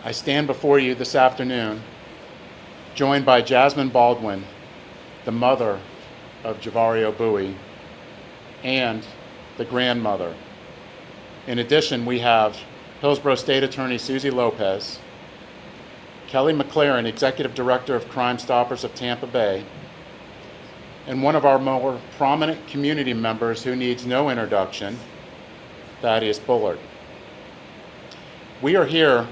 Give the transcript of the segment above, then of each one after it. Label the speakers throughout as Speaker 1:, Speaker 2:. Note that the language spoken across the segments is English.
Speaker 1: I stand before you this afternoon, joined by Jasmine Baldwin, the mother of Jevario Buie, and the grandmother. In addition, we have Hillsborough State Attorney Susie Lopez, Kelly McLaren, Executive Director of Crimestoppers of Tampa Bay, and one of our more prominent community members who needs no introduction, Thaddeus Bullard. We are here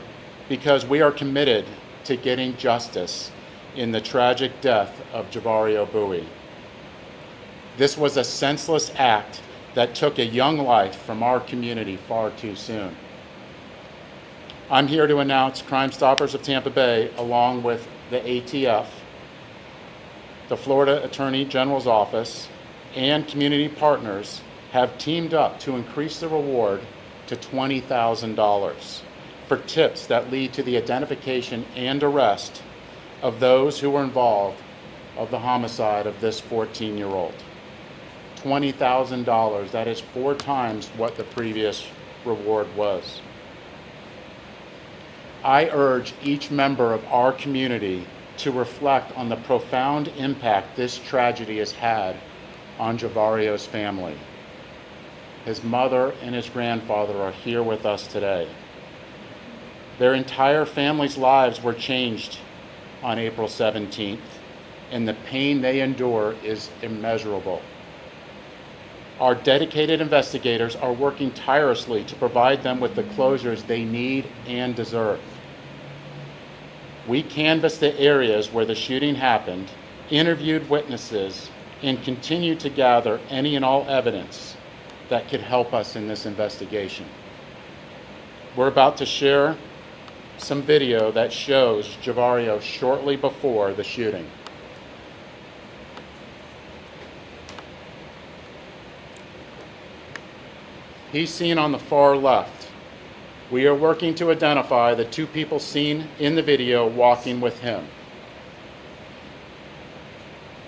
Speaker 1: because we are committed to getting justice in the tragic death of Jevario Buie. This was a senseless act that took a young life from our community far too soon. I'm here to announce Crimestoppers of Tampa Bay, along with the ATF, the Florida Attorney General's Office, and community partners have teamed up to increase the reward to $20,000 for tips that lead to the identification and arrest of those who were involved of the homicide of this 14-year-old. $20,000, that is 4 times what the previous reward was. I urge each member of our community to reflect on the profound impact this tragedy has had on Jevario's family. His mother and his grandfather are here with us today. Their entire family's lives were changed on April 17th, and the pain they endure is immeasurable. Our dedicated investigators are working tirelessly to provide them with the closures they need and deserve. We canvassed the areas where the shooting happened, interviewed witnesses, and continue to gather any and all evidence that could help us in this investigation. We're about to share some video that shows Jevario shortly before the shooting. He's seen on the far left. We are working to identify the 2 people seen in the video walking with him.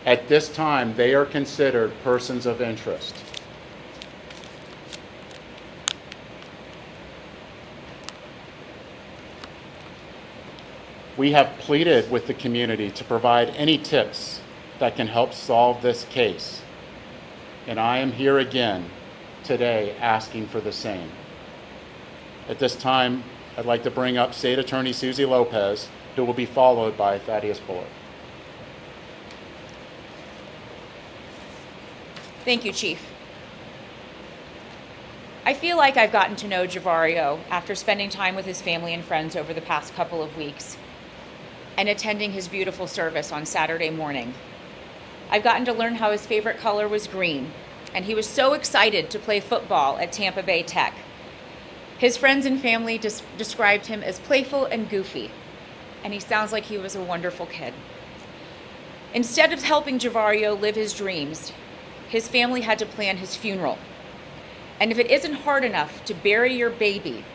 Speaker 1: At this time, they are considered persons of interest. We have pleaded with the community to provide any tips that can help solve this case. And I am here again today asking for the same. At this time, I'd like to bring up State Attorney Susie Lopez, who will be followed by Thaddeus Bullard.
Speaker 2: Thank you, Chief. I feel like I've gotten to know Jevario after spending time with his family and friends over the past couple of weeks and attending his beautiful service on Saturday morning. I've gotten to learn how his favorite color was green, and he was so excited to play football at Tampa Bay Tech. His friends and family described him as playful and goofy, and he sounds like he was a wonderful kid. Instead of helping Jevario live his dreams, his family had to plan his funeral. And if it isn't hard enough to bury your baby,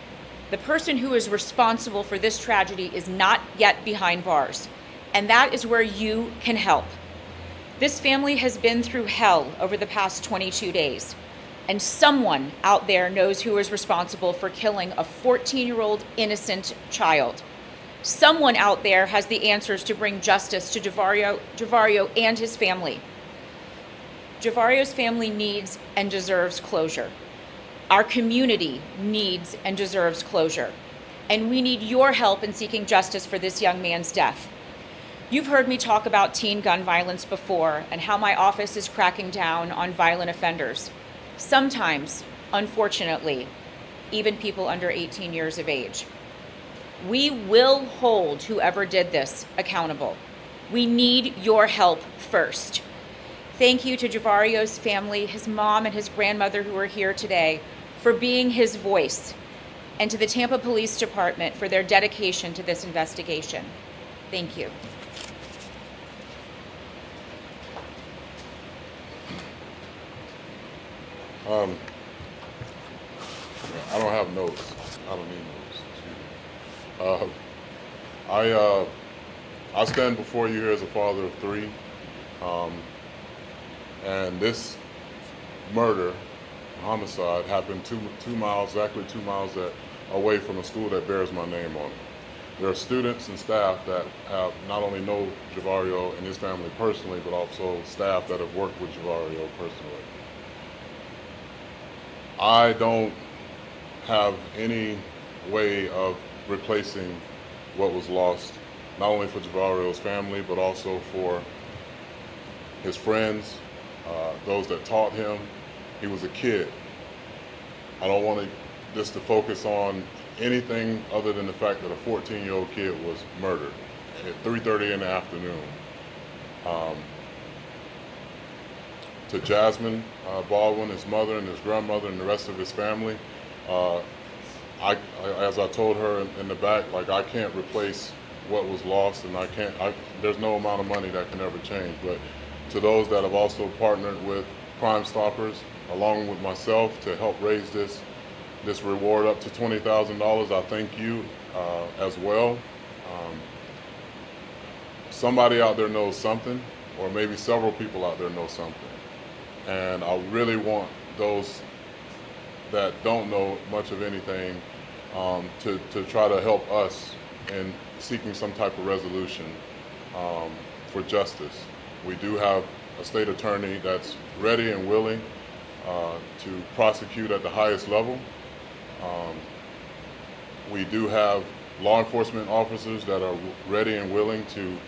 Speaker 2: the person who is responsible for this tragedy is not yet behind bars, and that is where you can help. This family has been through hell over the past 22 days, and someone out there knows who is responsible for killing a 14-year-old innocent child. Someone out there has the answers to bring justice to Jevario and his family. Jevario's family needs and deserves closure. Our community needs and deserves closure, and we need your help in seeking justice for this young man's death. You've heard me talk about teen gun violence before and how my office is cracking down on violent offenders. Sometimes, unfortunately, even people under 18 years of age. We will hold whoever did this accountable. We need your help first. Thank you to Jevario's family, his mom and his grandmother who are here today, for being his voice, and to the Tampa Police Department for their dedication to this investigation. Thank you.
Speaker 3: I don't have notes. I don't need notes. Excuse me. I stand before you here as a father of 3, and this murder, homicide, happened exactly two miles away from a school that bears my name on it. there are students and staff that have not only know Jevario and his family personally, but also staff that have worked with Jevario personally. I don't have any way of replacing what was lost, not only for Jevario's family, but also for his friends, those that taught him. He was a kid. I don't want this to focus on anything other than the fact that a 14-year-old kid was murdered at 3:30 in the afternoon. To Jasmine Baldwin, his mother and his grandmother and the rest of his family, as I told her in the back, like, I can't replace what was lost, and there's no amount of money that can ever change. But to those that have also partnered with Crimestoppers, along with myself, to help raise this reward up to $20,000, I thank you as well. Somebody out there knows something, or maybe several people out there know something. And I really want those that don't know much of anything to try to help us in seeking some type of resolution for justice. We do have a state attorney that's ready and willing to prosecute at the highest level. We do have law enforcement officers that are ready and willing to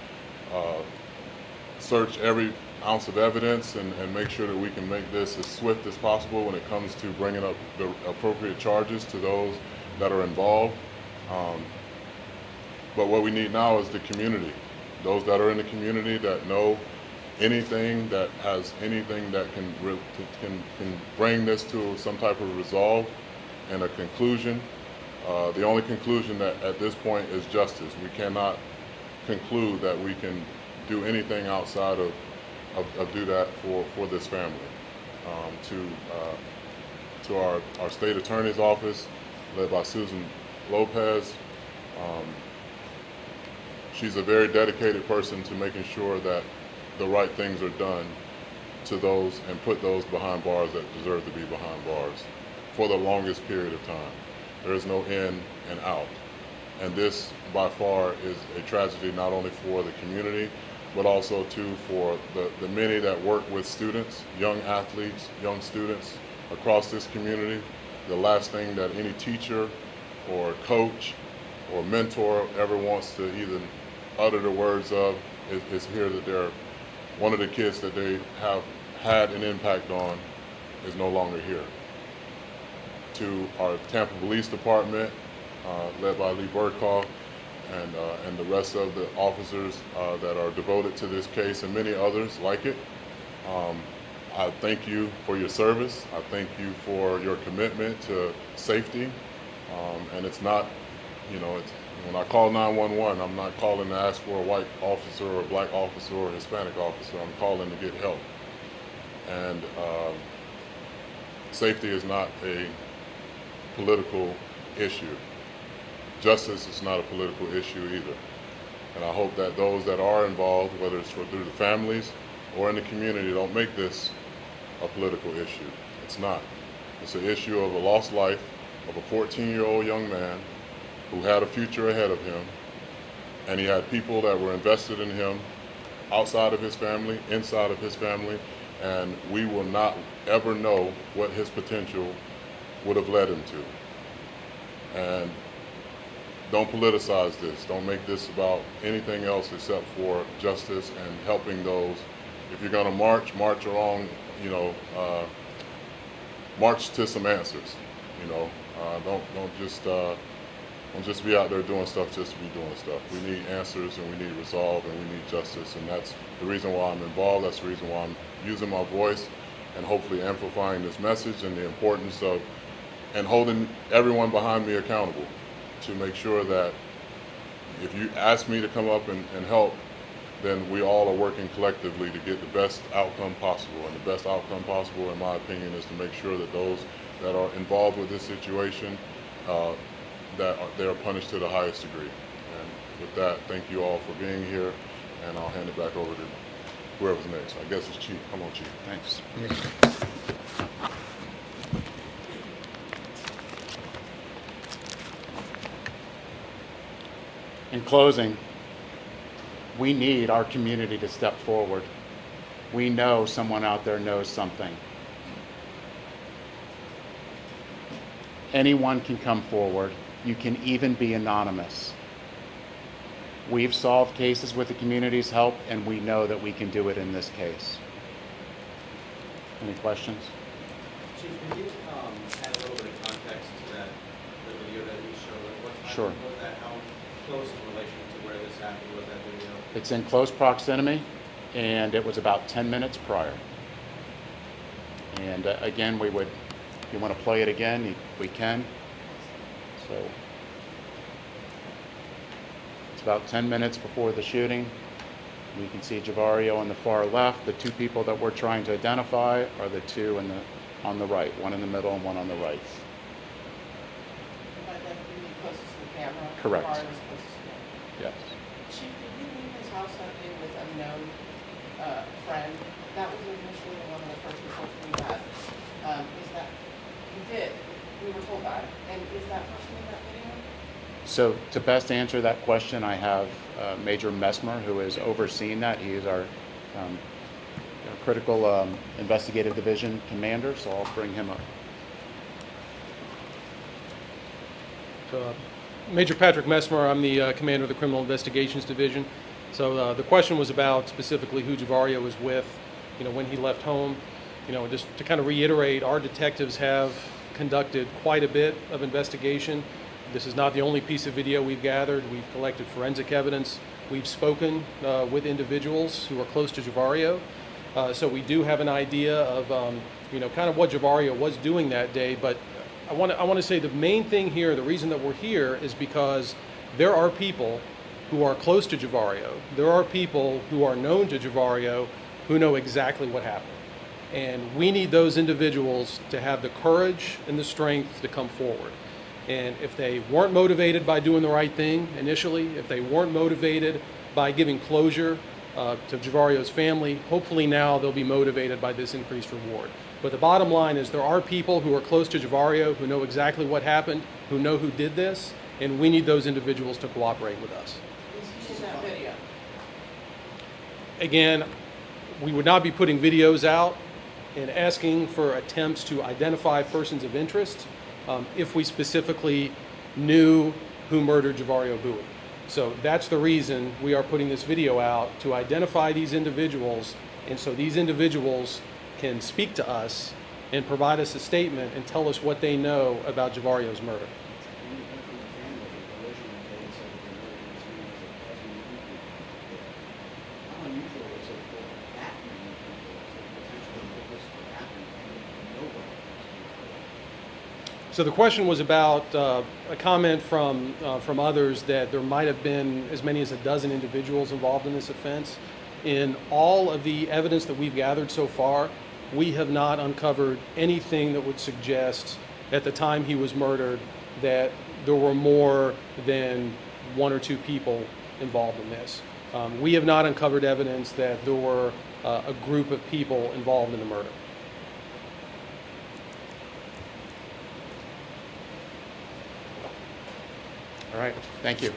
Speaker 3: search every ounce of evidence and make sure that we can make this as swift as possible when it comes to bringing up the appropriate charges to those that are involved. But what we need now is the community, those that are in the community that know anything, that has anything that can bring this to some type of resolve and a conclusion. The only conclusion that at this point is justice. We cannot conclude that we can do anything outside of do that for this family. To our state attorney's office, led by Susan Lopez, she's a very dedicated person to making sure that the right things are done to those and put those behind bars that deserve to be behind bars for the longest period of time. There is no in and out. And this, by far, is a tragedy not only for the community, but also too for the many that work with students, young athletes, young students across this community. The last thing that any teacher or coach or mentor ever wants to even utter the words of is hear that one of the kids that they have had an impact on is no longer here. To our Tampa Police Department, led by Lee Burkhoff, and the rest of the officers that are devoted to this case, and many others like it. I thank you for your service. I thank you for your commitment to safety. And it's not, when I call 911, I'm not calling to ask for a white officer or a black officer or a Hispanic officer. I'm calling to get help. And safety is not a political issue. Justice is not a political issue either. And I hope that those that are involved, whether it's through the families or in the community, don't make this a political issue. It's not. It's an issue of a lost life of a 14-year-old young man who had a future ahead of him, and he had people that were invested in him outside of his family, inside of his family, and we will not ever know what his potential would have led him to. And don't politicize this. Don't make this about anything else except for justice and helping those. If you're going to march along, march to some answers. Don't just be out there doing stuff just to be doing stuff. We need answers, and we need resolve, and we need justice, and that's the reason why I'm involved. That's the reason why I'm using my voice and hopefully amplifying this message and the importance of and holding everyone behind me accountable to make sure that if you ask me to come up and help, then we all are working collectively to get the best outcome possible. And the best outcome possible, in my opinion, is to make sure that those that are involved with this situation, they are punished to the highest degree. And with that, thank you all for being here, and I'll hand it back over to whoever's next. I guess it's Chief. Come on, Chief.
Speaker 1: Thanks. In closing, we need our community to step forward. We know someone out there knows something. Anyone can come forward. You can even be anonymous. We've solved cases with the community's help, and we know that we can do it in this case. Any questions?
Speaker 4: Chief, can you add a little bit of context to the video that you showed? Like what time
Speaker 1: Sure.
Speaker 4: was that? How close in relation to where this happened was that video?
Speaker 1: It's in close proximity, and it was about 10 minutes prior. And again, we would, if you want to play it again, we can. So it's about 10 minutes before the shooting. You can see Jevario on the far left. The two people that we're trying to identify are the two on the right, one in the middle and one on the right.
Speaker 5: But then be closest to the camera.
Speaker 1: Correct.
Speaker 5: Bar was closest to the camera.
Speaker 1: Yes.
Speaker 5: Chief, did you leave his house that day with a known friend? That was initially one of the first reports we had. Is that, you did, we were told that, and is that person in that video?
Speaker 1: So to best answer that question, I have Major Messmer, who is overseeing that. He is our critical investigative division commander, so I'll bring him up.
Speaker 6: Major Patrick Messmer, I'm the commander of the Criminal Investigations Division. So the question was about specifically who Jevario was with, when he left home. Just to kind of reiterate, our detectives have conducted quite a bit of investigation. This is not the only piece of video we've gathered. We've collected forensic evidence. We've spoken with individuals who are close to Jevario. So we do have an idea of, kind of what Jevario was doing that day. But I want to say the main thing here, the reason that we're here is because there are people who are close to Jevario. There are people who are known to Jevario who know exactly what happened. And we need those individuals to have the courage and the strength to come forward. And if they weren't motivated by doing the right thing initially, if they weren't motivated by giving closure to Jevario's family, hopefully now they'll be motivated by this increased reward. But the bottom line is there are people who are close to Jevario who know exactly what happened, who know who did this, and we need those individuals to cooperate with us.
Speaker 5: Is he in that video?
Speaker 6: Again, we would not be putting videos out and asking for attempts to identify persons of interest if we specifically knew who murdered Jevario Buie. So that's the reason we are putting this video out, to identify these individuals, and so these individuals can speak to us and provide us a statement and tell us what they know about Jevario's murder. So the question was about a comment from others that there might have been as many as a dozen individuals involved in this offense. In all of the evidence that we've gathered so far, we have not uncovered anything that would suggest at the time he was murdered that there were more than one or two people involved in this. We have not uncovered evidence that there were a group of people involved in the murder.
Speaker 1: All right, thank you.